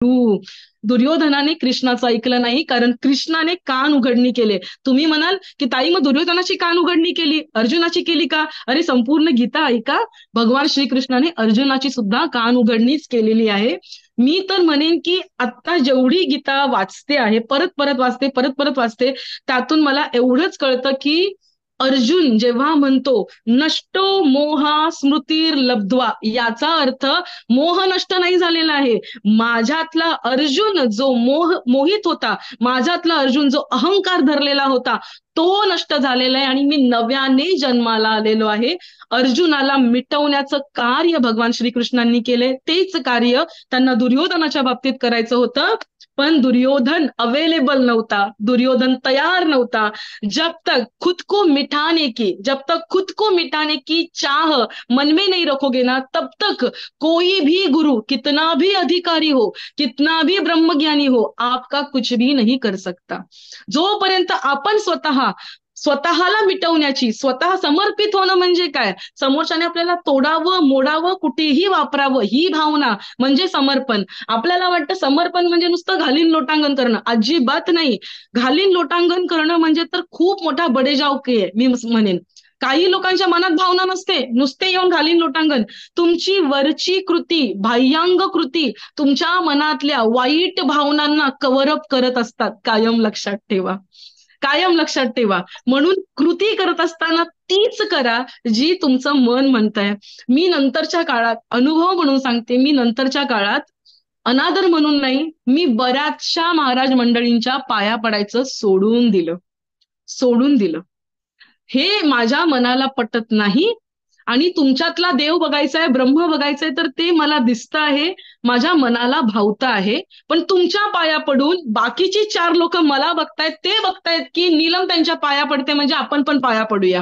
दुर्योधनाने कृष्णाचं ऐकलं नाही, कारण कृष्णाने कान उघडणी केले. तुम्ही म्हणाल की ताई मग दुर्योधनाची कान उघडणी केली, अर्जुनाची केली का? अरे संपूर्ण गीता ऐका, भगवान श्रीकृष्णाने अर्जुनाची सुद्धा कान उघडणीच केलेली आहे. मी तर म्हणेन की आता जेवढी गीता वाचते आहे, परत परत वाचते, परत परत वाचते, त्यातून मला एवढंच कळतं की अर्जुन जेव्हा म्हणतो नष्टो मोहा स्मृतीर लब्ध्वा, याचा अर्थ मोह नष्ट नाही झालेला आहे. माझ्यातला अर्जुन जो मोहित होता, माझ्यातला अर्जुन जो अहंकार धरलेला होता, तो नष्ट झालेला आहे आणि मी नव्याने जन्माला आलेलो आहे. अर्जुनाला मिटवण्याचं कार्य भगवान श्रीकृष्णांनी केले. तेच कार्य त्यांना दुर्योधनाच्या बाबतीत करायचं होतं, पण दुर्योधन अवेलेबल नव्हता, दुर्योधन तयार नव्हता. जब तक खुद को मिटाने की चाह मन में नहीं रखोगे ना, तब तक कोई भी गुरु कितना भी अधिकारी हो, कितना भी ब्रह्मज्ञानी हो, आपका कुछ भी नहीं कर सकता. जोपर्यंत आपण स्वतःला मिटवण्याची, स्वतः समर्पित होणं म्हणजे काय, समोरच्याने आपल्याला तोडावं मोडावं कुठेही वापरावं ही भावना म्हणजे समर्पण. आपल्याला वाटतं समर्पण म्हणजे नुसतं घालीन लोटांगण करणं, अजिबात नाही. घालीन लोटांगण करणं म्हणजे तर खूप मोठा बडेजाव आहे, मी म्हणेन. काही लोकांच्या मनात भावना नसते, नुसते येऊन घालीन लोटांगण. तुमची वरची कृती, बाह्यांग कृती तुमच्या मनातल्या वाईट भावनांना कव्हरअप करत असतात. कायम लक्षात ठेवा, कायम लक्षात ठेवा. म्हणून कृती करत असताना तीच करा जी तुमचं मन म्हणतंय. मी नंतरच्या काळात अनुभव म्हणून सांगते, मी नंतरच्या काळात अनादर म्हणून नाही, मी बऱ्याचशा महाराज मंडळींच्या पाया पडायचं सोडून दिलं. हे माझ्या मनाला पटत नाही. आणि तुमच्यातला देव बघायचा आहे, ब्रह्म बघायचंय, तर ते मला दिसतं आहे, माझ्या मनाला भावतं आहे. पण तुमच्या पाया पडून बाकीची 4 लोक मला बघतायत, ते बघतायत की नीलम त्यांच्या पाया पडते, म्हणजे आपण पण पाया पडूया.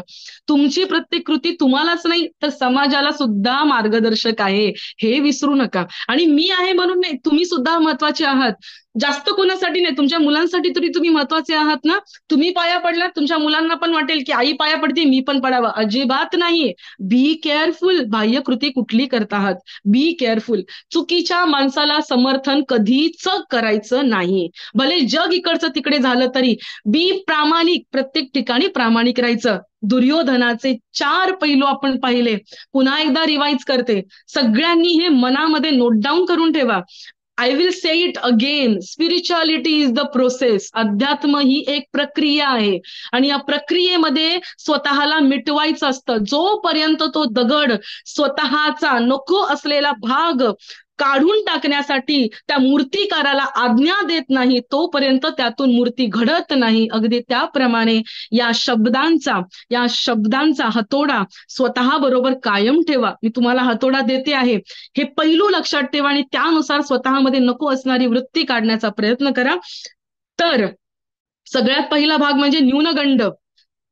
तुमची प्रत्येक कृती तुम्हालाच नाही तर समाजाला सुद्धा मार्गदर्शक आहे, हे विसरू नका. आणि मी आहे म्हणून नाही, तुम्ही सुद्धा महत्वाचे आहात. जास्त कोणासाठी नाही, तुमच्या मुलांसाठी तरी तुम्ही महत्वाचे आहात ना. तुम्ही पाया पडलात, तुमच्या मुलांना पण वाटेल की आई पाया पडते, मी पण पडावं. अजिबात नाही. बी केअरफुल, बाह्य कृती कुठली करत आहात, बी केअरफुल. चुकीच्या माणसाला समर्थन कधीच करायचं नाही, भले जग इकडचं तिकडे झालं तरी. बी प्रामाणिक, प्रत्येक ठिकाणी प्रामाणिक राहायचं. दुर्योधनाचे 4 पैलू आपण पाहिले, पुन्हा एकदा रिवाइज करते. सगळ्यांनी हे मनामध्ये नोट डाऊन करून ठेवा. I will say it again, spirituality is the process. अध्यात्म ही एक प्रक्रिया आहे आणि या प्रक्रियेमध्ये स्वतःला मिटवायचं असतं. जोपर्यंत तो दगड स्वतःचा नको असलेला भाग काढून टाकण्यासाठी त्या मूर्तिकाराला आज्ञा देत नाही, तोपर्यंत त्यातून मूर्ती घडत नाही. अगदी त्याप्रमाणे या शब्दांचा हातोडा स्वतः बरोबर कायम ठेवा. मी तुम्हाला हातोडा देते आहे, हे पैलू लक्षात ठेवा आणि त्यानुसार स्वतःमध्ये नको असणारी वृत्ती काढण्याचा प्रयत्न करा. तर सगळ्यात पहिला भाग म्हणजे न्यूनगंड.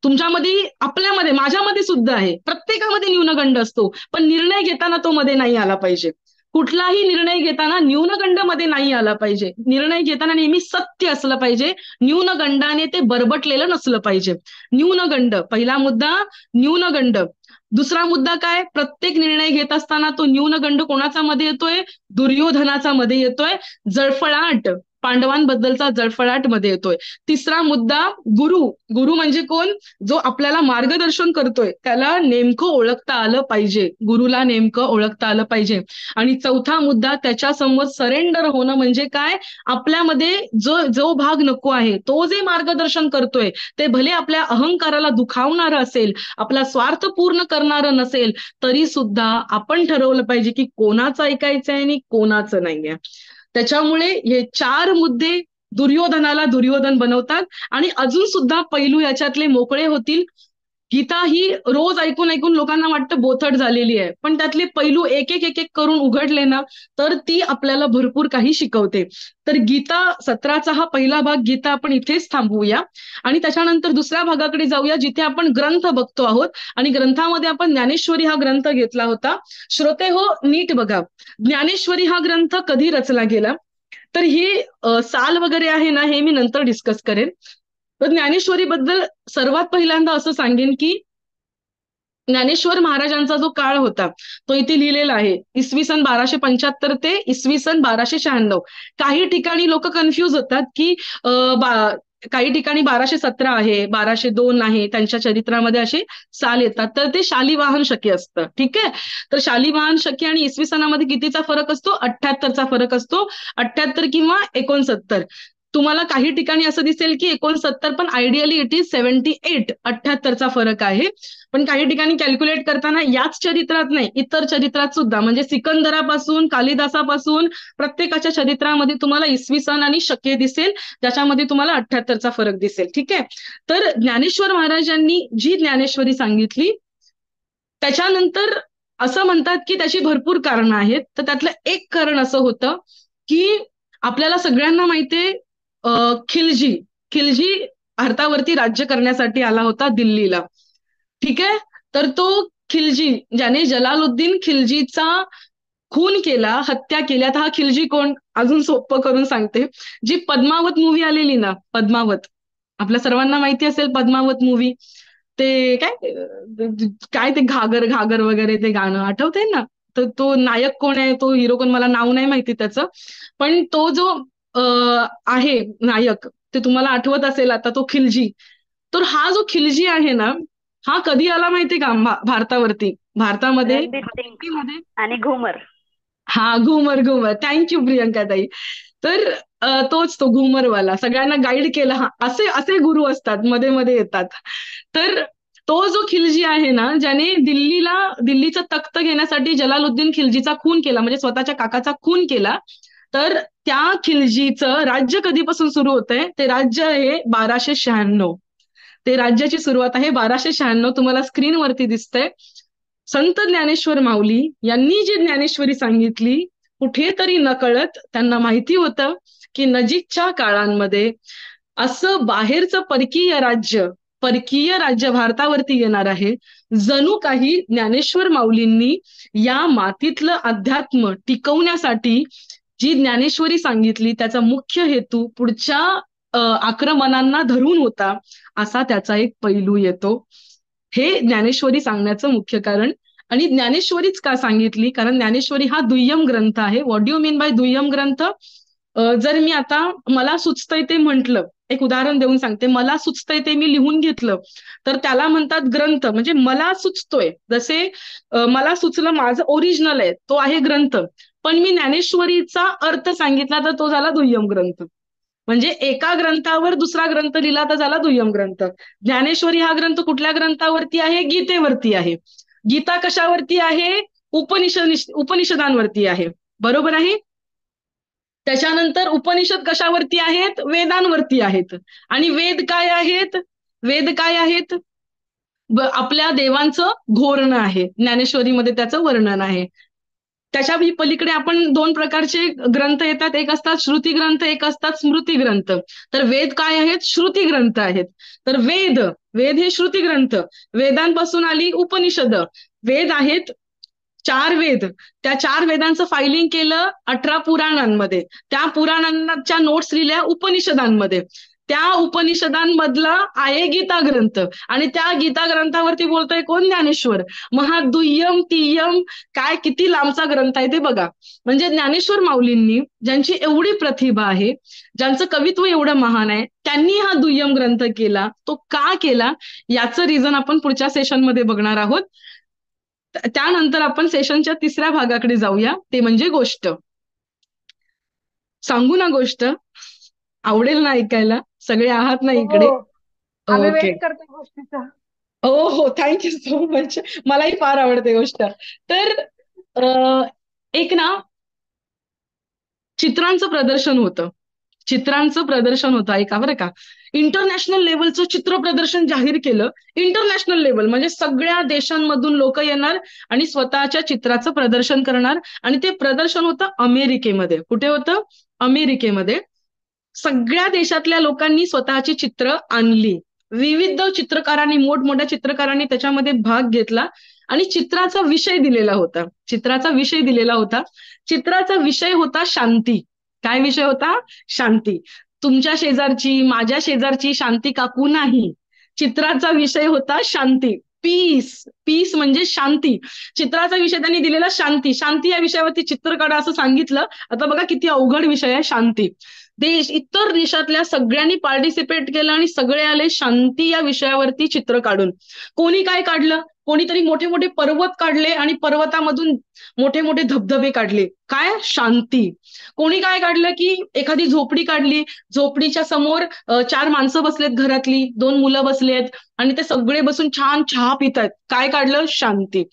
तुमच्यामध्ये, आपल्यामध्ये, माझ्यामध्ये सुद्धा आहे, प्रत्येकामध्ये न्यूनगंड असतो, पण निर्णय घेताना तो मध्ये नाही आला पाहिजे. कुठलाही निर्णय घेताना न्यूनगंड मध्ये नाही आला पाहिजे. निर्णय घेताना नेहमी सत्य असलं पाहिजे, न्यूनगंडाने ते बरबटलेलं नसलं पाहिजे. न्यूनगंड, पहिला मुद्दा न्यूनगंड. दुसरा मुद्दा काय, प्रत्येक निर्णय घेत असताना तो न्यूनगंड कोणाचा मध्ये येतोय, दुर्योधनाचा मध्ये येतोय. जळफळाट, पांडवांबद्दलचा जळफळाट मध्ये येतोय. तिसरा मुद्दा गुरु म्हणजे कोण, जो आपल्याला मार्गदर्शन करतोय त्याला नेमकं ओळखता आलं पाहिजे, गुरुला नेमकं ओळखता आलं पाहिजे. आणि चौथा मुद्दा, त्याच्या समोर सरेंडर होणं म्हणजे काय, आपल्यामध्ये जो भाग नको आहे, तो जे मार्गदर्शन करतोय ते भले आपल्या अहंकाराला दुखावणारं असेल, आपला स्वार्थ पूर्ण करणारं नसेल, तरी सुद्धा आपण ठरवलं पाहिजे की कोणाचं ऐकायचंय आणि कोणाचं नाहीये. त्याच्यामुळे हे 4 मुद्दे दुर्योधनाला दुर्योधन बनवतात. आणि अजून सुद्धा पैलू याच्यातले मोकळे होतील. गीता ही रोज ऐकून ऐकून लोकांना वाटतं बोथट झालेली आहे, पण त्यातले पैलू एक एक एक एक करून उघडले ना, तर ती आपल्याला भरपूर काही शिकवते. तर गीता 17चा हा पहिला भाग गीता आपण इथेच थांबवूया आणि त्याच्यानंतर दुसऱ्या भागाकडे जाऊया, जिथे आपण ग्रंथ बघतो आहोत. आणि ग्रंथामध्ये आपण ज्ञानेश्वरी हा ग्रंथ घेतला होता. श्रोते हो, नीट बघा, ज्ञानेश्वरी हा ग्रंथ कधी रचला गेला, तर ही साल वगैरे आहे ना, हे मी नंतर डिस्कस करेन. तर ज्ञानेश्वरी बद्दल सर्वात पहिल्यांदा असं सांगेन की ज्ञानेश्वर महाराजांचा जो काळ होता तो इथे लिहिलेला आहे, इसवी सन 1275 ते इसवी सन 1296. काही ठिकाणी लोक कन्फ्यूज होतात की काही ठिकाणी 1217 आहे, 1202 आहे, त्यांच्या चरित्रामध्ये असे साल येतात, तर ते शालिवाहन शके असतं. ठीक आहे. तर शालिवाहन शके आणि इसवी सणामध्ये कितीचा फरक असतो? 78चा फरक असतो. 78 किंवा 69. तुम्हाला काही ठिकाणी असं दिसेल की 69, पण आयडियली इट इज 78. 78चा फरक आहे. पण काही ठिकाणी कॅल्क्युलेट करताना याच चरित्रात नाही, इतर चरित्रात सुद्धा, म्हणजे सिकंदरापासून कालिदासापासून प्रत्येकाच्या चरित्रामध्ये तुम्हाला इसवी सन आणि शके दिसेल, ज्याच्यामध्ये तुम्हाला 78चा फरक दिसेल. ठीक आहे. तर ज्ञानेश्वर महाराजांनी जी ज्ञानेश्वरी सांगितली त्याच्यानंतर असं म्हणतात की त्याची भरपूर कारणं आहेत. तर त्यातलं एक कारण असं होतं की आपल्याला सगळ्यांना माहितीये खिलजी खिलजी भारतावरती राज्य करण्यासाठी आला होता दिल्लीला. ठीक आहे. तर तो खिलजी, ज्याने जलालुद्दीन खिलजीचा खून केला, हत्या केल्या, तर हा खिलजी कोण? अजून सोपं करून सांगते. जी पद्मावत मूवी आलेली ना, पद्मावत, आपल्या सर्वांना माहिती असेल पद्मावत मूवी. ते काय ते घागर घागर वगैरे ते गाणं आठवतंय ना? तर तो नायक कोण आहे, तो हिरो कोण, मला नाव नाही माहिती त्याचं, पण तो जो आहे नायक, ते तुम्हाला आठवत असेल आता, तो खिलजी. तर हा जो खिलजी आहे ना, हा कधी आला माहितीये का भारतावरती? भारतामध्ये रणजित सिंग आणि घुमर. हा, घुमर घुमर. थँक्यू प्रियंका ताई. तर तोच तो घुमरवाला सगळ्यांना गाईड केला. हा, असे असे गुरु असतात, मध्ये मध्ये येतात. तर तो जो खिलजी आहे ना, ज्याने दिल्लीचं तख्त घेण्यासाठी जलालुद्दीन खिलजीचा खून केला, म्हणजे स्वतःच्या काकाचा खून केला, तर त्या खिलजीचं राज्य कधीपासून सुरू होतंय? ते राज्य आहे 1296. ते राज्याची सुरुवात आहे 1296. तुम्हाला स्क्रीनवरती दिसतंय. संत ज्ञानेश्वर माऊली यांनी जी ज्ञानेश्वरी सांगितली, कुठेतरी नकळत त्यांना माहिती होतं की नजीकच्या काळांमध्ये असं बाहेरचं परकीय राज्य भारतावरती येणार आहे. जणू काही ज्ञानेश्वर माऊलींनी या मातीतलं अध्यात्म टिकवण्यासाठी जी ज्ञानेश्वरी सांगितली, त्याचा मुख्य हेतू पुढच्या आक्रमणांना धरून होता, असा त्याचा एक पैलू येतो. हे ज्ञानेश्वरी सांगण्याचं मुख्य कारण. आणि ज्ञानेश्वरीच का सांगितली? कारण ज्ञानेश्वरी हा दुय्यम ग्रंथ आहे. What do you mean by दुय्यम ग्रंथ? जर मी आता मला सुचतंय ते म्हटलं, एक उदाहरण देऊन सांगते, मला सुचतंय ते मी लिहून घेतलं, तर त्याला म्हणतात ग्रंथ. म्हणजे मला सुचतोय, जसे मला सुचलं, माझं ओरिजिनल आहे, तो आहे ग्रंथ. पण मी ज्ञानेश्वरीचा अर्थ सांगितला तर तो झाला दुय्यम ग्रंथ. म्हणजे एका ग्रंथावर दुसरा ग्रंथ लिहिला तर झाला दुय्यम ग्रंथ. ज्ञानेश्वरी हा ग्रंथ कुठल्या ग्रंथावरती आहे? गीतेवरती आहे. गीता कशावरती आहे? उपनिषदांवरती आहे. बरोबर आहे. त्याच्यानंतर उपनिषद कशावरती आहेत? वेदांवरती आहेत. आणि वेद काय आहेत? वेद काय आहेत? आपल्या देवांचं घोरणं आहे. ज्ञानेश्वरीमध्ये त्याचं वर्णन आहे. त्याच्या पलीकडे आपण दोन प्रकारचे ग्रंथ येतात, एक असतात श्रुती ग्रंथ, एक असतात स्मृती ग्रंथ. तर वेद काय आहेत? श्रुती ग्रंथ आहेत. तर वेद वेद हे श्रुती ग्रंथ. वेदांपासून आली उपनिषद. वेद आहेत 4 वेद. त्या 4 वेदांचं फायलिंग केलं 18 पुराणांमध्ये. त्या पुराणांच्या नोट्स लिहिल्या उपनिषदांमध्ये. त्या उपनिषदांमधला आहे गीता ग्रंथ. आणि त्या गीता ग्रंथावरती बोलतोय कोण? ज्ञानेश्वर. महादुय्यम तिय्यम, काय किती लांबचा ग्रंथ आहे ते बघा. म्हणजे ज्ञानेश्वर माऊलींनी, ज्यांची एवढी प्रतिभा आहे, ज्यांचं कवित्व एवढं महान आहे, त्यांनी हा दुय्यम ग्रंथ केला. तो का केला याचं रिझन आपण पुढच्या सेशनमध्ये बघणार आहोत. त्यानंतर आपण सेशनच्या तिसऱ्या भागाकडे जाऊया, ते म्हणजे गोष्ट. सांगू ना गोष्ट? आवडेल ना ऐकायला? सगळे आहात ना इकडे? हो, आम्ही ओके. वेट करतोय गोष्टीचा. हो हो, थँक्यू सो मच. मलाही फार आवडते गोष्ट. तर एक ना चित्रांचं प्रदर्शन होतं. चित्रांचं प्रदर्शन होतं, ऐका बरं का. इंटरनॅशनल लेवलचं चित्र प्रदर्शन जाहीर केलं. इंटरनॅशनल लेवल म्हणजे सगळ्या देशांमधून लोक येणार आणि स्वतःच्या चित्राचं प्रदर्शन करणार. आणि ते प्रदर्शन होतं अमेरिकेमध्ये. कुठे होतं? अमेरिकेमध्ये. सगळ्या देशातल्या लोकांनी स्वतःची चित्र आणली. विविध चित्रकारांनी, मोठमोठ्या चित्रकारांनी त्याच्यामध्ये भाग घेतला. आणि चित्राचा विषय दिलेला होता. चित्राचा विषय होता शांती. काय विषय होता? शांती. तुमच्या शेजारची, माझ्या शेजारची शांती काकू नाही. चित्राचा विषय होता शांती. पीस. पीस म्हणजे शांती. चित्राचा विषय त्यांनी दिलेला शांती. शांती या विषयावरती चित्र काढा असं सांगितलं. आता बघा किती अवघड विषय आहे शांती. इतर देशातल्या सगळ्यांनी पार्टिसिपेट केलं आणि सगळे आले शांती या विषयावरती चित्र काढून. कोणी काय काढलं? कोणीतरी मोठे मोठे पर्वत काढले आणि पर्वतामधून मोठे मोठे धबधबे काढले. काय? शांती. कोणी काय काढलं की एखादी झोपडी काढली. झोपडीच्या समोर 4 माणसं बसलेत, घरातली 2 मुलं बसलेत आणि ते सगळे बसून छान चहा पितायत. काय काढलं? शांती.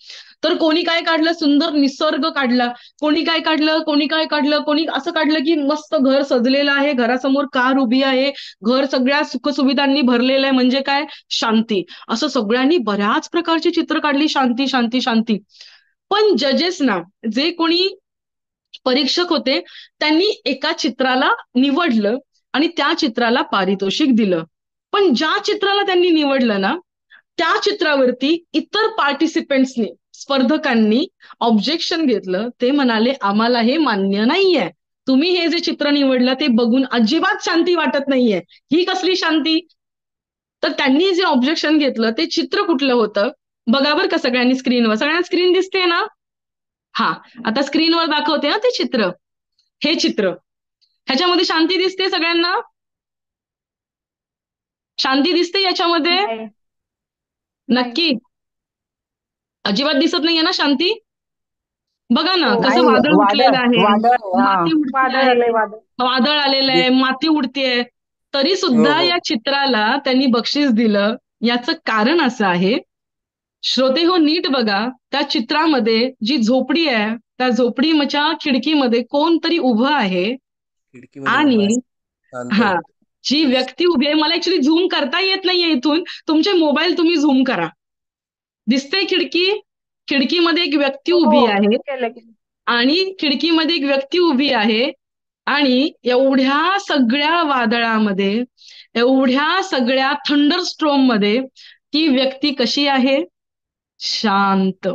तर कोणी काय काढलं? सुंदर निसर्ग काढला. कोणी काय काढलं? कोणी काय काढलं? कोणी असं काढलं की मस्त घर सजलेलं आहे, घरासमोर कार उभी आहे, घर सगळ्या सुखसुविधांनी भरलेलं आहे, म्हणजे काय? शांती. असं सगळ्यांनी बऱ्याच प्रकारची चित्र काढली. शांती शांती शांती. पण जजेस ना, जे कोणी परीक्षक होते, त्यांनी एका चित्राला निवडलं आणि त्या चित्राला पारितोषिक दिलं. पण ज्या चित्राला त्यांनी निवडलं ना, त्या चित्रावरती इतर पार्टिसिपेंट्सनी, स्पर्धकांनी ऑब्जेक्शन घेतलं. ते म्हणाले आम्हाला हे मान्य नाहीये. तुम्ही हे जे चित्र निवडलं ते बघून अजिबात शांती वाटत नाहीये. ही कसली शांती? तर त्यांनी जे ऑब्जेक्शन घेतलं ते चित्र कुठलं होतं? बघा बरं का सगळ्यांनी स्क्रीनवर. सगळ्यांना स्क्रीन दिसते ना? हा, आता स्क्रीनवर दाखवते ना ते चित्र. हे चित्र. ह्याच्यामध्ये शांती दिसते सगळ्यांना? शांती दिसते याच्यामध्ये? नाही. नक्की? अजिबात दिसत नाहीये ना शांती? बघा ना हो. कसं नाही, वादळ उठलेलं आहे, वादळ आहे, हा. माती उडते वादळ आलंय, आहे, वादळ. वादळ आलेलं आहे, माती उडतेय. तरी हो सुद्धा हो या चित्राला त्यांनी बक्षीस दिलं. याचं कारण असं आहे, श्रोते हो नीट बघा, त्या चित्रामध्ये जी झोपडी आहे त्या झोपडीच्या खिडकीमध्ये कोणतरी उभं आहे खिडकीमध्ये उभा आहे, आणि शांत हा, होते. जी व्यक्ती उभी आहे, मला ऍक्च्युली झूम करता येत नाहीये इथून, तुमचे मोबाईल तुम्ही झूम करा. दिसते खिडकी? खिडकीमध्ये एक व्यक्ती उभी हो, आहे केलं केलं. आणि खिडकीमध्ये एक व्यक्ती उभी आहे आणि एवढ्या सगळ्या वादळामध्ये, एवढ्या सगळ्या थंडरस्ट्रोम मध्ये ती व्यक्ती कशी आहे? शांत.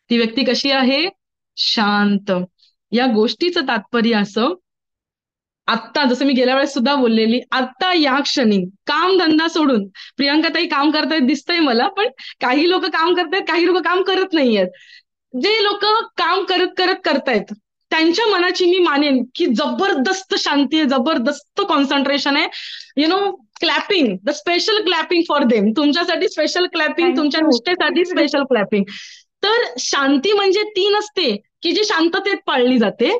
ती व्यक्ती कशी आहे? शांत. या गोष्टीचं तात्पर्य असं, आत्ता जसं मी गेल्या वेळेस सुद्धा बोललेली, आत्ता या क्षणी काम धंदा सोडून, प्रियांका ताई काम करतायत दिसतंय मला, पण काही लोक काम करतायत, काही लोक काम करत नाहीयेत. जे लोक काम करत करत करतायत त्यांच्या मनाची मी मानेन की जबरदस्त शांती आहे, जबरदस्त कॉन्सन्ट्रेशन आहे. You know, clapping, the special clapping for them. तुमच्यासाठी स्पेशल क्लॅपिंग, तुमच्या थँक्यू. निष्ठेसाठी स्पेशल क्लॅपिंग. तर शांती म्हणजे ती नसते की जी शांततेत पाळली जाते.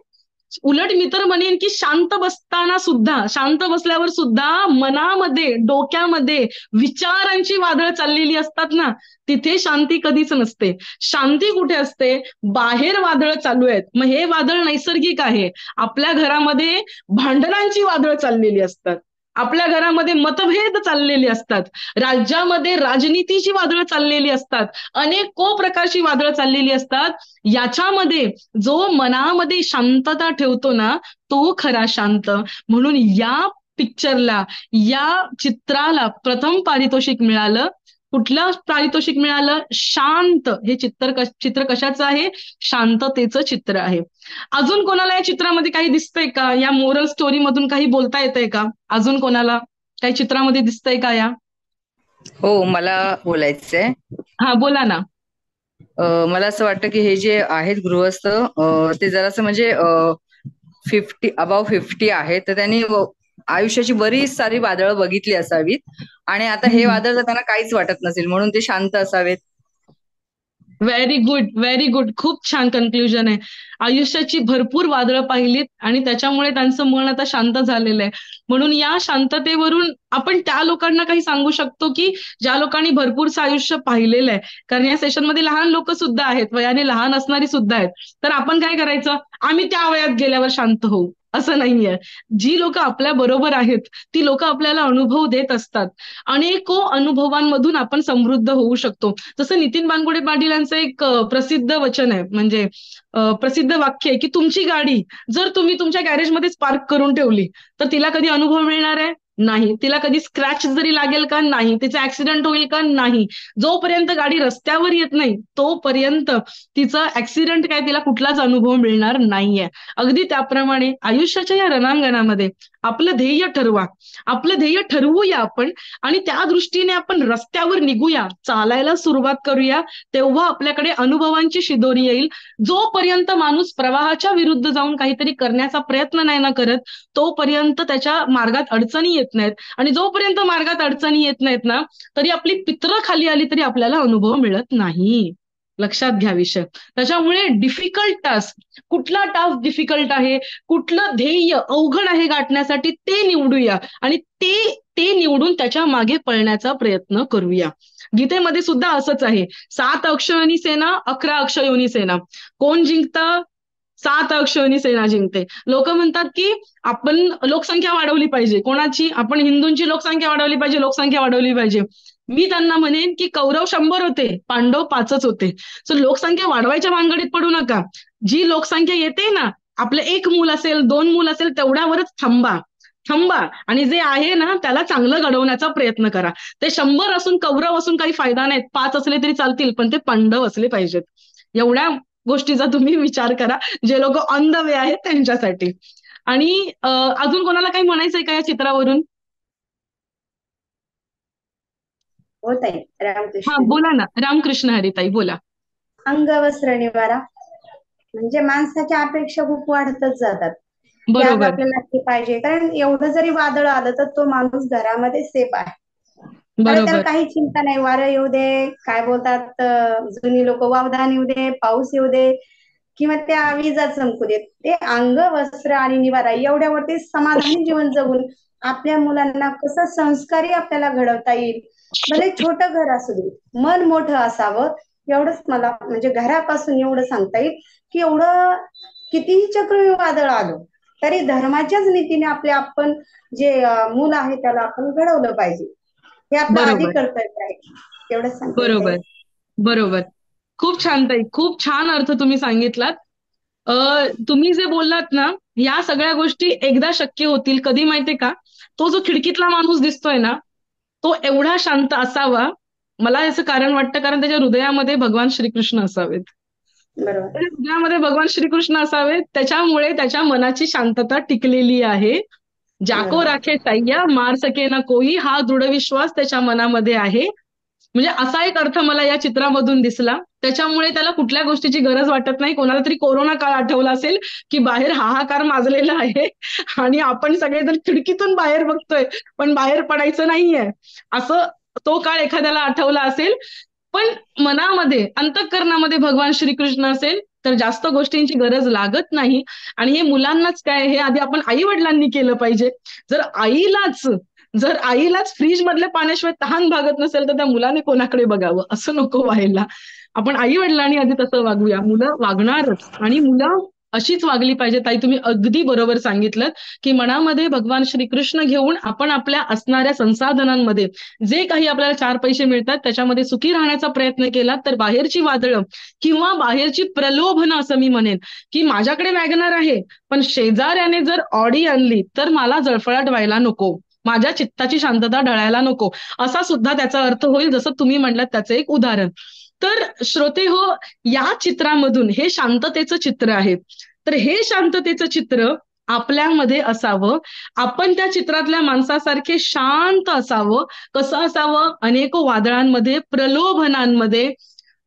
उलट मी तर म्हणेन की शांत बसताना सुद्धा, शांत बसल्यावर सुद्धा मनामध्ये, डोक्यामध्ये विचारांची वादळ चाललेली असतात ना, तिथे शांती कधीच नसते. शांती कुठे असते? बाहेर वादळ चालू आहेत, मग हे वादळ नैसर्गिक आहे. आपल्या घरामध्ये भांडणांची वादळ चाललेली असतात, आपल्या घरामध्ये मतभेद चाललेली असतात, राज्यामध्ये राजनीतीची वादळ चाललेली असतात, अनेको प्रकारची वादळ चाललेली असतात. याच्यामध्ये जो मनामध्ये शांतता ठेवतो ना, तो खरा शांत. म्हणून या पिक्चरला, या चित्राला प्रथम पारितोषिक मिळालं. कुठलं पारितोषिक मिळालं? शांत. हे चित्र कशाचं आहे? शांततेचं चित्र आहे. अजून कोणाला या चित्रामध्ये काही दिसतंय का? या मोरल स्टोरी मधून काही बोलता येतंय का? अजून कोणाला काही चित्रामध्ये दिसतंय का या? हो, मला बोलायचंय. हा, बोला ना. मला असं वाटतं की हे जे आहेत गृहस्थ, ते जरासं म्हणजे 50 आहे, तर त्यांनी आयुष्याची बरीच सारी वादळं बघितली असावीत आणि आता हे वादळ जर त्यांना काहीच वाटत नसेल म्हणून ते शांत असावेत. Very good, very good. खूप छान कन्क्लुजन आहे. आयुष्याची भरपूर वादळं पाहिलीत आणि त्याच्यामुळे त्यांचं मन आता शांत झालेलं आहे. म्हणून या शांततेवरून आपण त्या लोकांना काही सांगू शकतो की ज्या लोकांनी भरपूरचं आयुष्य पाहिलेलं आहे. कारण या सेशनमध्ये लहान लोक सुद्धा आहेत, वयाने लहान असणारी सुद्धा आहेत. तर आपण काय करायचं? आम्ही त्या वयात गेल्यावर शांत होऊ असं नाहीये. जी लोक आपल्या बरोबर आहेत ती लोक आपल्याला अनुभव देत असतात. अनेको अनुभवांमधून आपण समृद्ध होऊ शकतो. जसं नितीन बानगुडे पाटील यांचं एक प्रसिद्ध वचन आहे, म्हणजे प्रसिद्ध वाक्य आहे की तुमची गाडी जर तुम्ही तुमच्या गॅरेजमध्येच पार्क करून ठेवली तर तिला कधी अनुभव मिळणार आहे? नाही. तिला कधी स्क्रॅच जरी लागेल का? नाही. तिचा ऍक्सिडेंट होईल का? नाही. जोपर्यंत गाडी रस्त्यावर येत नाही तोपर्यंत तिचं ऍक्सिडेंट काय तिला कुठलाच अनुभव मिळणार नाहीये. अगदी त्याप्रमाणे आयुष्याच्या या रणांगणामध्ये आपलं ध्येय ठरवा, आपलं ध्येय ठरवूया आपण आणि त्या दृष्टीने आपण रस्त्यावर निघूया, चालायला सुरुवात करूया. तेव्हा आपल्याकडे अनुभवांची शिदोरी येईल. जोपर्यंत माणूस प्रवाहाच्या विरुद्ध जाऊन काहीतरी करण्याचा प्रयत्न नाही ना करत, तोपर्यंत त्याच्या मार्गात अडचणी येत नाहीत. आणि जोपर्यंत मार्गात अडचणी येत नाहीत ना, तरी आपली पित्र खाली आली तरी आपल्याला अनुभव मिळत नाही. लक्षात घ्या विषय. त्याच्यामुळे डिफिकल्ट टास्क, कुठला टास्क डिफिकल्ट आहे, कुठलं ध्येय अवघड आहे गाठण्यासाठी ते निवडूया आणि ते ते निवडून त्याच्या मागे पळण्याचा प्रयत्न करूया. गीतेमध्ये सुद्धा असंच आहे. 7 अक्षयोनी सेना, 11 अक्षयोनी सेना. कोण जिंकतं? 7 अक्षयोनी सेना जिंकते. लोक म्हणतात की आपण लोकसंख्या वाढवली पाहिजे. कोणाची? आपण हिंदूंची लोकसंख्या वाढवली पाहिजे, लोकसंख्या वाढवली पाहिजे. मी त्यांना म्हणेन की कौरव 100 होते, पांडव 5च होते. सो लोकसंख्या वाढवायच्या भानगडीत पडू नका. जी लोकसंख्या येते ना, आपलं 1 मूल असेल, 2 मूल असेल, तेवढ्यावरच थांबा आणि जे आहे ना त्याला चांगलं घडवण्याचा प्रयत्न करा. ते 100 असून कौरव असून काही फायदा नाही. 5 असले तरी चालतील, पण ते पांडव असले पाहिजेत. एवढ्या गोष्टीचा तुम्ही विचार करा, जे लोक ऑन द वे आहेत त्यांच्यासाठी. आणि अजून कोणाला काही म्हणायचंय का या चित्रावरून? हो ताई, हा रामकृष्ण. बोला ना. रामकृष्ण हरिताई बोला. अंग वस्त्र निवारा, म्हणजे माणसाच्या अपेक्षा खूप वाढतच जातात की आज बरोबर आपल्याला ते पाहिजे. कारण एवढं जरी वादळ आलं तर तो माणूस घरामध्ये सेफ आहे. कारण त्याला बरोबर काही चिंता नाही. वारं येऊ दे, काय बोलतात जुनी लोक, वावधान येऊ दे, पाऊस येऊ दे किंवा त्या विजा चमकू देत, ते अंग वस्त्र आणि निवारा एवढ्यावरती समाधानी जीवन जगून आपल्या मुलांना कसं संस्कारी आपल्याला घडवता येईल. भले छोटं घर असू दे, मन मोठं असावं, एवढंच मला म्हणजे घरापासून एवढं सांगता येईल की एवढं कितीही चक्रवादळ वादळ आलं तरी धर्माच्याच नीतीने आपण जे मूल आहे त्याला आपण घडवलं पाहिजे. हे आपलं आधी बरोबर कर्तव्य आहे. एवढंच सांगता येईल. बरोबर बरोबर. खूप छान ताई, खूप छान अर्थ तुम्ही सांगितलात. तुम्ही जे बोललात ना, या सगळ्या गोष्टी एकदा शक्य होतील कधी माहितीये का? तो जो खिडकीतला माणूस दिसतोय ना, तो एवढा शांत असावा. मला याचं कारण वाटतं कारण त्याच्या हृदयामध्ये भगवान श्रीकृष्ण असावेत. बरोबर. त्याच्या हृदयामध्ये भगवान श्रीकृष्ण असावेत, त्याच्यामुळे त्याच्या मनाची शांतता टिकलेली आहे. जाको राखे सय्या मार सके ना कोई, हा दृढ विश्वास त्याच्या मनामध्ये आहे. म्हणजे असा एक अर्थ मला या चित्रामधून दिसला. त्याच्यामुळे त्याला कुठल्या गोष्टीची गरज वाटत नाही. कोणाला तरी कोरोना काळ आठवला असेल की बाहेर हाहाकार माजलेला आहे आणि आपण सगळेजण खिडकीतून बाहेर बघतोय पण बाहेर पडायचं नाहीये, असं तो काळ एखाद्याला आठवला असेल. पण मनामध्ये, अंतःकरणामध्ये भगवान श्रीकृष्ण असेल तर जास्त गोष्टींची गरज लागत नाही. आणि हे मुलांनाच काय, हे आधी आपण आई वडिलांनी केलं पाहिजे. जर आईलाच फ्रीज मधल्या पाण्याशिवाय तहान भागत नसेल तर त्या मुलाने कोणाकडे बघावं? असं नको व्हायला. आपण आई वडिलांनी आधी तसं वागूया. मुलं वागणारच आणि मुलं अशीच वागली पाहिजे. ताई तुम्ही अगदी बरोबर सांगितलं की मनामध्ये भगवान श्रीकृष्ण घेऊन आपण आपल्या असणाऱ्या संसाधनांमध्ये जे काही आपल्याला 4 पैसे मिळतात त्याच्यामध्ये सुखी राहण्याचा प्रयत्न केला तर बाहेरची वादळं किंवा बाहेरची प्रलोभनं, असं मी म्हणेन की माझ्याकडे वॅगनर आहे पण शेजाऱ्याने जर ऑडी आणली तर मला जळफळाट व्हायला नको, माझ्या चित्ताची शांतता ढळायला नको, असा सुद्धा त्याचा अर्थ होईल. जसं तुम्ही म्हणलात त्याचं एक उदाहरण. तर श्रोते हो, या चित्रामधून हे शांततेचं चित्र आहे. तर हे शांततेचं चित्र आपल्यामध्ये असावं. आपण त्या चित्रातल्या माणसासारखे शांत असावं. कसं असावं? अनेको वादळांमध्ये, प्रलोभनांमध्ये,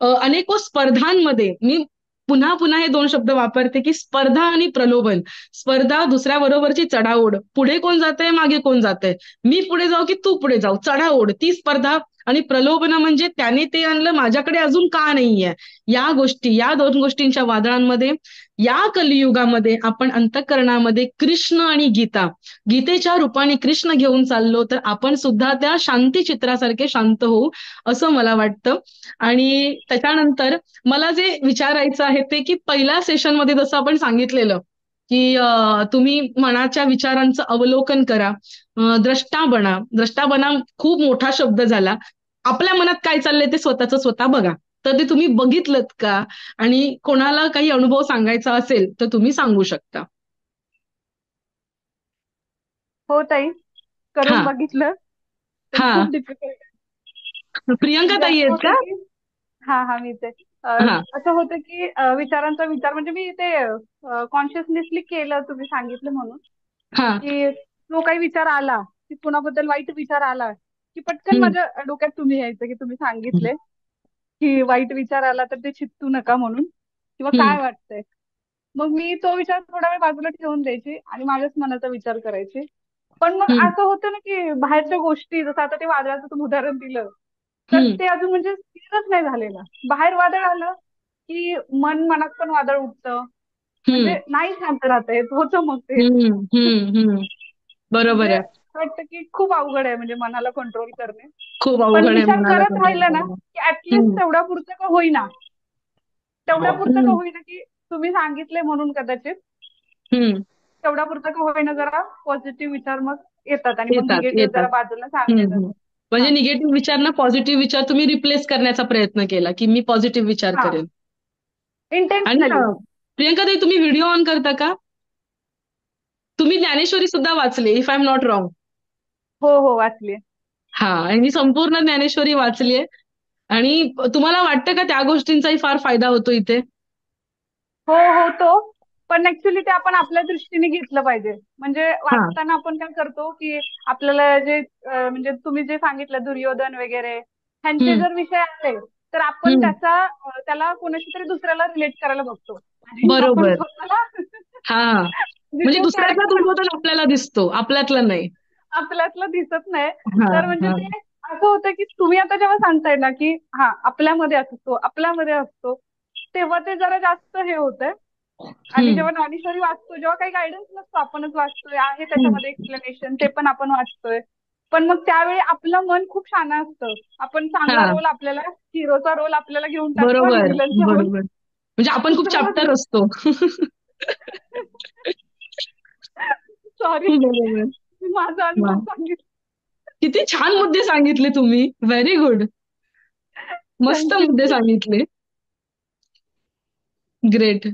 अनेको स्पर्धांमध्ये. मी पुन्हा पुन्हा हे 2 शब्द वापरते की स्पर्धा आणि प्रलोभन. स्पर्धा, दुसऱ्या बरोबरची चढाओढ, पुढे कोण जातंय मागे कोण जातंय, मी पुढे जाऊ की तू पुढे जाऊ, चढाओढ, ती स्पर्धा. आणि प्रलोभन म्हणजे त्याने ते आणलं माझ्याकडे अजून का नाहीये, या गोष्टी, या 2 गोष्टींच्या वादळांमध्ये या कलियुगामध्ये आपण अंतःकरणामध्ये कृष्ण आणि गीतेच्या रूपाने कृष्ण घेऊन चाललो तर आपण सुद्धा त्या शांती चित्रासारखे शांत होऊ असं मला वाटतं. आणि त्याच्यानंतर मला जे विचारायचं आहे ते की पहिल्या सेशनमध्ये जसं आपण सांगितलेलं की तुम्ही मनाच्या विचारांचं अवलोकन करा, द्रष्टा बना खूप मोठा शब्द झाला. आपल्या मनात काय चाललंय ते स्वतः बघा. तर ते तुम्ही बघितलं का? आणि कोणाला काही अनुभव सांगायचा असेल तर तुम्ही सांगू शकता. हो ताई, करून हा बघितलं पण हा खूप डिफिकल्ट. प्रियंका म्हणजे ताई असं आहेत होतं का? की हा हा मीच आहे. हा असं होतं की विचारांचा विचार म्हणजे मी ते कॉन्शियसनेसली केलं तुम्ही सांगितलं म्हणून, हा की जो काही विचार आला, की कुणाबद्दल वाईट विचार आला, की पटकन हम्म माझ्या डोक्यात तुम्ही यायचं की तुम्ही सांगितले की वाईट विचार आला तर ते चित्तू नका म्हणून, किंवा हम्म काय वाटतंय. मग मी तो विचार थोडा वेळ बाजूला ठेवून द्यायची आणि माझ्याच मनाचा विचार करायचे. पण मग हम्म असं होतं ना की बाहेरच्या गोष्टी, जसं आता ते वादळाचं तुम्ही उदाहरण दिलं, तर हम्म ते अजून म्हणजे स्थिरच नाही झालेलं. बाहेर वादळ आलं की मनात पण वादळ उठतं, हम्म म्हणजे नाही शांत राहता येत, होतं मग ते. बरोबर म्हणजे आहे. वाटतं की खूप अवघड आहे म्हणजे मनाला कंट्रोल करणे. खूप पण अवघड आहे विचार मनाला करत कंट्रोल राहिलं ना करणं. की ऍटलिस्ट हम्म तेवढ्या पुरतं का होईना, तेवढ्या पुरतं का हम्म होईना की तुम्ही सांगितले म्हणून कदाचित हम्म तेवढ्या पुरतं का होईना जरा पॉझिटिव्ह विचार मग येतात आणि मग येतात निगेटिव्ह येतात. जरा बाजूला सारले हम्म. जातात. म्हणजे हा निगेटिव्ह विचार ना पॉझिटिव्ह विचार तुम्ही रिप्लेस करण्याचा प्रयत्न केला की मी पॉझिटिव्ह विचार हा करेन. आणि इंटेन्शनली. प्रियंका ताई तुम्ही व्हिडिओ ऑन करता का? तुम्ही ज्ञानेश्वरी सुद्धा वाचली if I am not wrong. हो हो वाचली. हा आणि मी संपूर्ण ज्ञानेश्वरी वाचलीये. आणि तुम्हाला वाटतं का त्या गोष्टींचाही फार फायदा होतो इथे? हो होतो. पण ऍक्च्युली ते आपण आपल्या दृष्टीने घेतलं पाहिजे. म्हणजे हा वाचताना आपण काय करतो की आपल्याला जे म्हणजे तुम्ही जे सांगितलं दुर्योधन वगैरे ह्यांचे हम्म जर विषय आले तर आपण हम्म त्याला कोणाशी तरी दुसऱ्याला रिलेट करायला बघतो आणि आपण बरोबर. स्वतःला हा म्हणजे म्हणजे तो दुसऱ्यातला कॅरेक्टर दुर्योधन आपल्याला दिसतो आपल्यातला नाही. आपल्यातलं दिसत नाही. हा तर म्हणजे हा ते असं होतं की तुम्ही आता जेव्हा सांगताय ना की हा आपल्यामध्ये असतो आपल्यामध्ये असतो, तेव्हा ते जरा जास्त हे होतंय. आणि हम्म जेव्हा ज्ञानेश्वरी वाचतो, जेव्हा काही गायडन्स नसतो, आपणच वाचतोय, आहे हम्म त्याच्यामध्ये एक्सप्लेनेशन, ते पण आपण वाचतोय. पण मग त्यावेळी आपलं मन खूप शान असतं. आपण चांगला हा रोल आपल्याला, हिरोचा रोल आपल्याला घेऊन टाकतो आणि बरोबर विलनचा रोल बरोबर. म्हणजे आपण खूप दुसरा. चॅप्टर असतो. सॉरी, बरोबर. माझा वा. अनुभव सांगितला. किती छान मुद्दे सांगितले तुम्ही. Very good. मस्त थँक्यू. मुद्दे सांगितले. ग्रेट.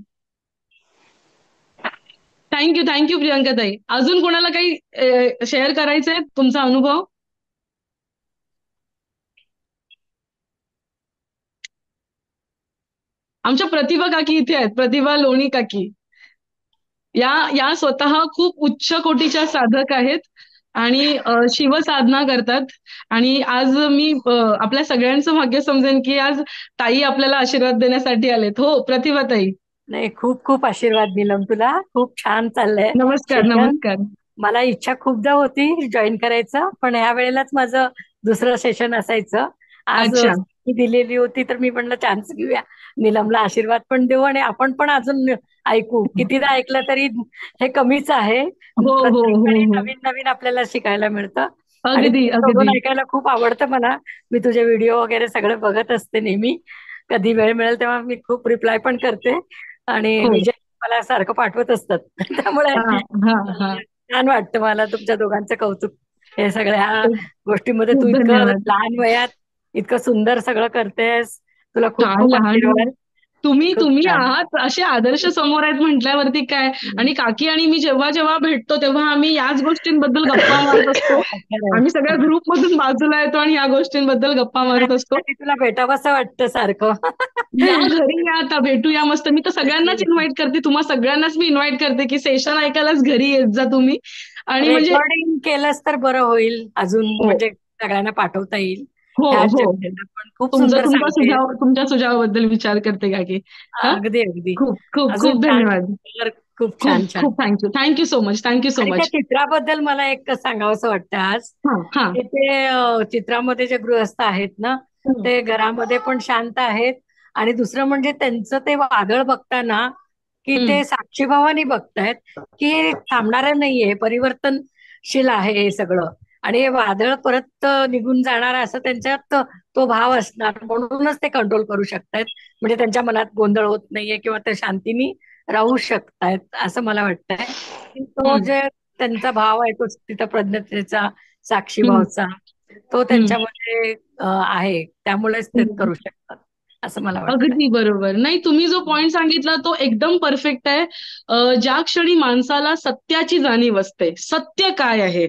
थँक्यू प्रियंका ताई. अजून कोणाला काही शेअर करायचंय तुमचा अनुभव? आमच्या प्रतिभा काकी इथे आहेत. प्रतिभा लोणी काकी. या स्वतः खूप उच्च कोटीच्या साधक आहेत आणि शिवसाधना करतात. आणि आज मी आपल्या सगळ्यांचं भाग्य समजेन की आज ताई आपल्याला आशीर्वाद देण्यासाठी आलेत. हो प्रतिभा ताई. नाही, खूप खूप आशीर्वाद नीलम, तुला खूप छान चाललंय नमस्कार सेशन. नमस्कार. मला इच्छा खूपदा होती जॉईन करायचं, पण ह्या वेळेलाच माझं दुसरं सेशन असायचं. आज अच्छा. संधी दिलेली होती तर मी म्हणलं चान्स घेऊया, नीलमला आशीर्वाद पण देऊ आणि आपण पण अजून ऐकू. कितीदा ऐकलं तरी हे कमीच आहे. हो हो प्रत्येक हो वेळी हो. नवीन नवीन आपल्याला शिकायला मिळतं आणि अगदी तुझं बोलून अगदी. ऐकायला खूप आवडतं मला. मी तुझे व्हिडिओ वगैरे सगळं बघत असते नेहमी. कधी वेळ मिळेल तेव्हा मी खूप रिप्लाय पण करते आणि हो. विजय मला सारखं पाठवत असतात. त्यामुळे हा हा हा. छान वाटतं मला तुमच्या दोघांचं कौतुक. हे सगळ्या खूप गोष्टीमध्ये तू खूप इतकं धन्यवाद. लहान वयात इतकं सुंदर सगळं करतेस. तुला खूप काय खूप लहान आशीर्वाद. आहे. तुम्ही खूप तुम्ही छान. आहात असे आदर्श समोर आहेत म्हटल्यावरती काय. आणि काकी आणि मी जेव्हा जेव्हा भेटतो तेव्हा आम्ही याच गोष्टींबद्दल गप्पा मारत असतो. खरंय. आम्ही सगळ्या ग्रुपमधून बाजूला येतो आणि या गोष्टींबद्दल गप्पा मारत असतो. माझ्यासाठी तुला भेटावंसं वाटतं सारखं. या घरी या आता भेटूया मस्त. मी तर सगळ्यांनाच इन्व्हाइट करते. तुम्हा सगळ्यांनाच मी इन्व्हाइट करते की सेशन ऐकायलाच घरी येत जा तुम्ही. आणि म्हणजे रेकॉर्डिंग केलंस तर बरं होईल अजून, हो म्हणजे सगळ्यांना पाठवता येईल. हो ह्या हो हो. चर्चेला पण खूप सुंदर सांगते. तुमच्या सुझावाबद्दल विचार करते काकी. हा अगदी अगदी. खूप खूप अजून खूप छान धन्यवाद. कर. खूप खूप छान छान. खूप thank you so much. Thank you so आणि त्या मच. चित्राबद्दल मला एक सांगावंसं वाटतं आज, हा हा. की ते चित्रामध्ये जे गृहस्थ आहेत ना, हम्म, ते घरामध्ये पण शांत आहेत. आणि दुसरं म्हणजे त्यांचं ते वादळ बघताना, की हम्म, ते साक्षीभावाने बघतायत, की हे थांबणारं नाहीये, परिवर्तनशील आहे हे सगळं. आणि हे वादळ परत निघून जाणार असं त्यांच्यात तो भाव असणार, म्हणूनच ते कंट्रोल करू शकतायत. म्हणजे त्यांच्या मनात गोंधळ होत नाहीये किंवा ते शांतीने राहू शकतायत असं मला वाटतंय. की तो हम्म, जे त्यांचा भाव आहे, तो स्थितप्रज्ञतेचा, हम्म, साक्षीभावचा, तो हम्म, त्यांच्यामध्ये आहे. त्यामुळेच ते हम्म. करू शकतात असं मला वाटतंय. अगदी बरोबर. नाही तुम्ही जो पॉइंट सांगितला तो एकदम परफेक्ट आहे. ज्या क्षणी माणसाला सत्याची जाणीव असते, सत्य काय आहे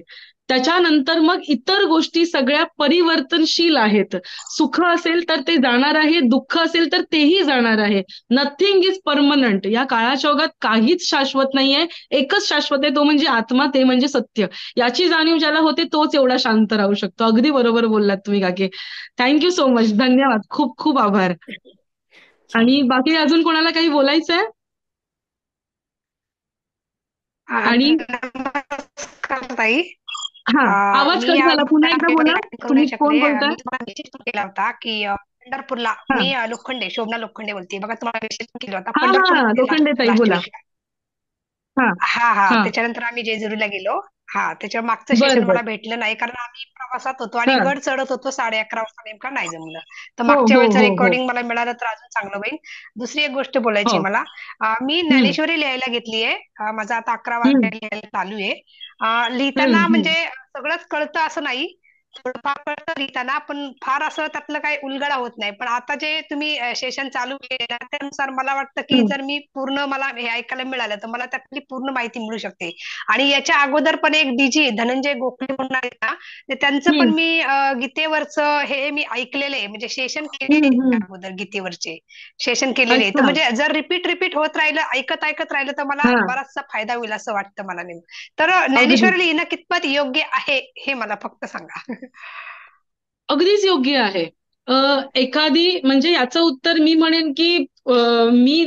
त्याच्यानंतर मग इतर गोष्टी सगळ्या परिवर्तनशील आहेत. सुख असेल तर ते जाणार आहे, दुःख असेल तर तेही जाणार आहे. Nothing is permanent. या काळाच्या ओघात काहीच शाश्वत नाहीये. एकच शाश्वत आहे, तो म्हणजे आत्मा, ते म्हणजे सत्य. याची जाणीव ज्याला होते तोच एवढा शांत राहू शकतो. अगदी बरोबर बोललात तुम्ही काकी. Thank you so much. धन्यवाद. खूप खूप आभार. आणि बाकी अजून कोणाला काही बोलायचंय? आणि नमस्कार ताई. हा, आवाज मी कट झाला. पुन्हा एकदा बोला. करू तुम्ही नाही कोण शकले. बोलताय? मी तुम्हाला मेसेज पण केला होता की पंढरपूरला हा मी लोखंडे, शोभना लोखंडे बोलते बघा. तुम्हाला मेसेज पण केला होता. हा पंढरपूर लोखंडे ताई लास्ट बोला. वीक. हा हा हा हा त्याच्यानंतर आम्ही जेजुरीला गेलो. हा त्याच्या मागचं बर सेशन बर. मला भेटलं नाही कारण आम्ही प्रवासात होतो आणि हा गड चढत होतो. 11:30 वाजता नेमका नाही जमलं. तर हो मागच्या हो वेळेचं हो हो रेकॉर्डिंग मला मिळालं तर अजून चांगलं होईल. दुसरी एक गोष्ट बोलायची हो. मला. मी हम्म ज्ञानेश्वरी लिहायला घेतलीये. माझा आता 11 हम्म लिहायला चालू आहे. लिहिताना हम्म. म्हणजे सगळंच कळतं असं नाही. थोडंफार कळतं लिहिताना, पण फार असं त्यातलं काही उलगडा होत नाही. पण आता जे तुम्ही सेशन चालू केले ना, त्यानुसार मला वाटतं की जर मी पूर्ण मला हे ऐकायला मिळालं तर मला त्यातली पूर्ण माहिती मिळू शकते. आणि याच्या अगोदर पण एक डीजी धनंजय गोखले म्हणून आहेत ना, ते त्यांचं पण मी गीतेवरचं हे मी ऐकलेलं आहे. म्हणजे सेशन केलेले हम्म. अगोदर गीतेवरचे सेशन केलेले आहे. तर अच्छा. म्हणजे जर रिपीट होत राहिलं, ऐकत राहिलं तर मला हा बराचसा फायदा होईल असं वाटतं मला नेमकं. तर अगदी ज्ञानेश्वरी लिहिणं कितपत योग्य आहे हे मला फक्त सांगा. अगदीच योग्य आहे. एखादी म्हणजे याचं उत्तर मी म्हणेन की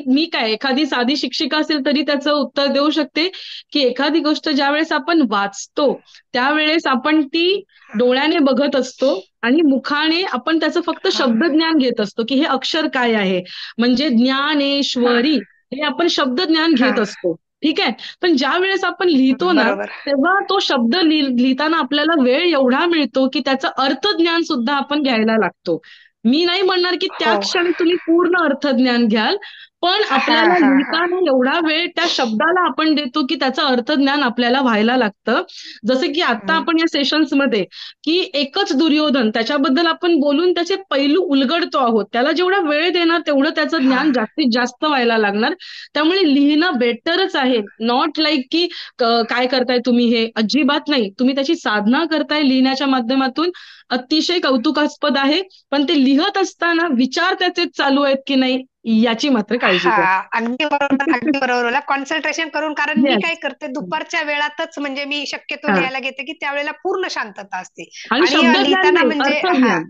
मी काय एखादी साधी शिक्षिका असेल तरी त्याचं उत्तर देऊ शकते की एखादी गोष्ट ज्यावेळेस आपण वाचतो त्यावेळेस आपण ती डोळ्याने बघत असतो आणि मुखाने आपण त्याचं फक्त हा शब्दज्ञान घेत असतो की हे अक्षर काय आहे. म्हणजे हा ज्ञानेश्वरी हे आपण शब्दज्ञान हा घेत असतो. ठीक आहे. पण ज्या वेळेस आपण लिहितो ना बरोबर. तेव्हा तो शब्द लिहिताना आपल्याला वेळ एवढा मिळतो की त्याचं अर्थज्ञान सुद्धा आपण घ्यायला लागतो. मी नाही म्हणणार की त्या हो. क्षणी तुम्ही पूर्ण अर्थज्ञान घ्याल, पण हा आपल्याला हा हा लिहिताना एवढा वेळ त्या शब्दाला आपण देतो की त्याचं अर्थज्ञान आपल्याला व्हायला लागतं. जसं की आता आपण या सेशन्समध्ये की एकच दुर्योधन त्याच्याबद्दल आपण बोलून त्याचे पैलू उलगडतो आहोत. त्याला जेवढा वेळ देणार तेवढं त्याचं हा ज्ञान जास्तीत जास्त व्हायला लागणार. त्यामुळे लिहिणं बेटरच आहे. नॉट लाईक की काय करताय तुम्ही हे, अजिबात नाही. तुम्ही त्याची साधना करताय लिहिण्याच्या माध्यमातून, अतिशय कौतुकास्पद आहे. पण ते लिहत असताना विचार त्याचे चालू आहेत की नाही याची मात्र काळजी हा घ्या. अगदी बरोबर अगदी बरोबर. कॉन्सन्ट्रेशन करून, कारण मी येस. काय करते दुपारच्या वेळातच म्हणजे मी शक्यतो हा लिहायला घेते की त्यावेळेला पूर्ण शांतता असते. आणि आणि शब्दज्ञान लिहिताना नाही, म्हणजे अर्थज्ञान.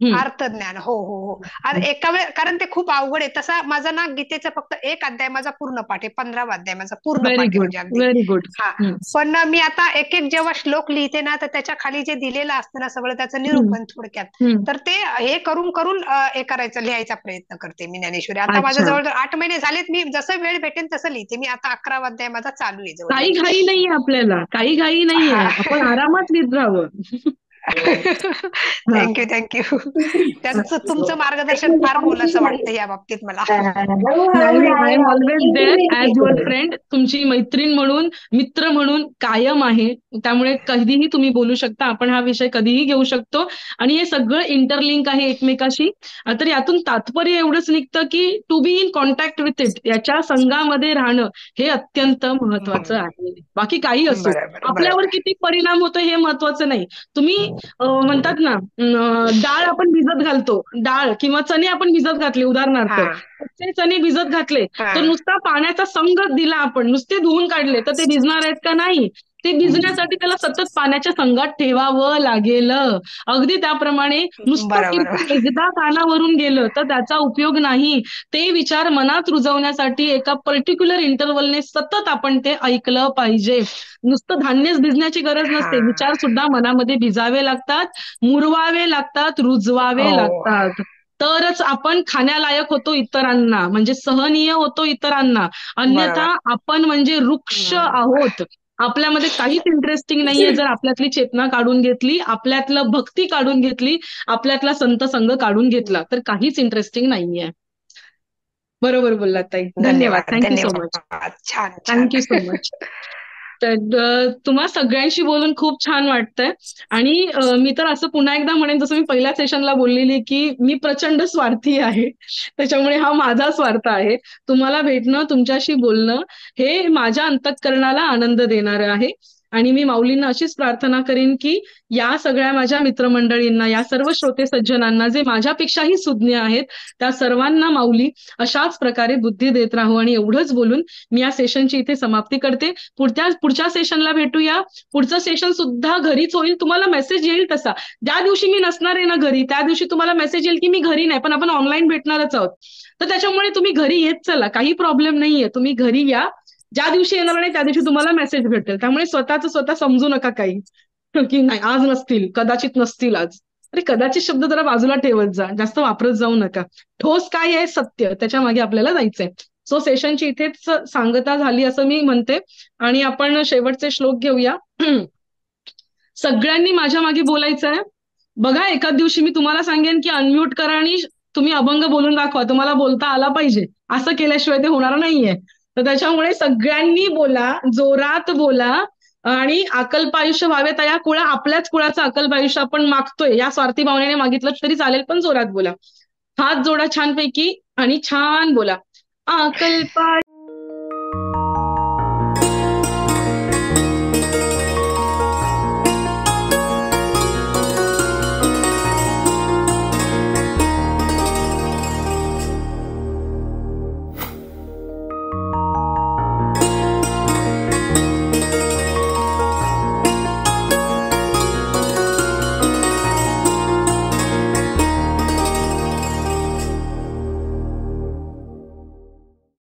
हम्म. अर्थज्ञान. हो हो हो. आणि एका वेळ, कारण ते खूप अवघड आहे. तसा माझा ना गीतेचा फक्त एक अध्याय माझा पूर्ण पाठ आहे. 15वा अध्याय माझा पूर्ण व्हेरी पाठ आहे गुड, म्हणजे अगदी. Very good. हा पण मी आता एक एक जेव्हा श्लोक लिहिते ना तर त्याच्या खाली जे दिलेलं असतं ना सगळं त्याचं निरूपण थोडक्यात, तर ते हे करून करून हे करायचं, लिहायचा प्रयत्न करते मी ज्ञानेश्वरी. आता माझ्या अच्छा. जवळ 8 महिने झालेत. मी जसं वेळ भेटेल तसं लिहिते. मी आता 11वा अध्याय माझा चालू आहे काही जवळजवळ. घाई नाहीये आपल्याला, काही घाई नाहीये. हा आपण आरामात लिहित राहावं. हा. थँक्यू. त्यांचं तुमचं मार्गदर्शन फार मोलाचं वाटतं या बाबतीत मला. नाही नाही, I am always there as your friend. तुमची मैत्रीण म्हणून, मित्र म्हणून कायम आहे. त्यामुळे कधीही तुम्ही बोलू शकता. आपण हा विषय कधीही घेऊ शकतो आणि हे सगळं इंटरलिंक आहे एकमेकाशी. तर यातून तात्पर्य एवढंच निघतं की to be in contact with it, याच्या संघामध्ये राहणं हे अत्यंत महत्वाचं आहे. बाकी काही असो, बरोबर आपल्यावर बरोबर. किती परिणाम होतो हे महत्वाचं नाही. तुम्ही म्हणतात ना, डाळ आपण भिजत घालतो, डाळ किंवा चणे आपण भिजत घातले उदाहरणार्थ, हा कच्चे चणे भिजत घातले हा तर नुसता पाण्याचा संग दिला आपण, नुसते धुवून काढले तर ते भिजणार आहेत का? नाही. ते भिजण्यासाठी त्याला सतत पाण्याच्या संगात ठेवावं लागेल. अगदी त्याप्रमाणे नुसतं बरोबर. कीर्तन एकदा कानावरून गेलं तर त्याचा उपयोग नाही. ते विचार मनात रुजवण्यासाठी एका पर्टिक्युलर इंटरव्हलने सतत आपण ते ऐकलं पाहिजे. नुसतं धान्यच भिजण्याची गरज हा नसते. विचार सुद्धा मनामध्ये भिजावे लागतात, मुरवावे लागतात, रुजवावे हो लागतात. तरच आपण खाण्यालायक होतो इतरांना, म्हणजे सहनीय होतो इतरांना. अन्यथा बरोबर. आपण म्हणजे वृक्ष आहोत. आपल्यामध्ये काहीच इंटरेस्टिंग नाहीये. जर आपल्यातली चेतना काढून घेतली, आपल्यातलं भक्ती काढून घेतली, आपल्यातला संत संग काढून घेतला तर काहीच इंटरेस्टिंग नाहीये. बरोबर बोललात ताई. धन्यवाद. Thank you so much. छान थँक्यू सो छान. मच. तर तुम्हा सगळ्यांशी बोलून खूप छान वाटतंय. आणि मी तर असं पुन्हा एकदा म्हणेन, जसं मी पहिल्या सेशनला बोललेली की मी प्रचंड स्वार्थी आहे. त्याच्यामुळे हा माझा स्वार्थ आहे. तुम्हाला भेटणं, तुमच्याशी बोलणं हे माझ्या अंतःकरणाला आनंद देणारं आहे. आणि मी माऊलींना अशीच प्रार्थना करीन की या सगळ्या माझ्या मित्रमंडळींना, या सर्व श्रोते सज्जनांना जे माझ्यापेक्षाही सुज्ञ आहेत, त्या सर्वांना माऊली अशाच प्रकारे बुद्धी देत राहू. आणि एवढंच बोलून मी या सेशनची इथे समाप्ती करते. पुढच्या सेशनला भेटूया. पुढचं सेशन सुद्धा घरीच होईल. तुम्हाला मेसेज येईल तसा. ज्या दिवशी मी नसणार आहे ना घरी, त्या दिवशी तुम्हाला मेसेज येईल की मी घरी नाही, पण आपण ऑनलाईन भेटणारच आहोत. तर त्याच्यामुळे तुम्ही घरी येत चला, काही प्रॉब्लेम नाहीये. तुम्ही घरी या. ज्या दिवशी येणार नाही त्या दिवशी तुम्हाला मेसेज भेटेल. त्यामुळे स्वतः समजू नका काही की नाही आज नसतील, कदाचित नसतील आज. अरे कदाचित शब्द जरा बाजूला ठेवत जा, जास्त वापरत जाऊ नका. ठोस काय आहे सत्य, त्याच्या मागे आपल्याला जायचंय. सो सेशनची इथेच सांगता झाली असं मी म्हणते आणि आपण शेवटचे श्लोक घेऊया. सगळ्यांनी माझ्या मागे बोलायचंय. बघा एखाद दिवशी मी तुम्हाला सांगेन की अनम्यूट करा आणि तुम्ही अभंग बोलून दाखवा. तुम्हाला बोलता आला पाहिजे. असं केल्याशिवाय ते होणार नाहीये. तर त्याच्यामुळे सगळ्यांनी बोला, जोरात बोला आणि अकल्प आयुष्य व्हावे. तर या आपल्याच कुळाचं अकल्प आयुष्य आपण मागतोय. या स्वार्थी भावनेने मागितलं तरी चालेल, पण जोरात बोला. हात जोडा छानपैकी आणि छान बोला. अकल्प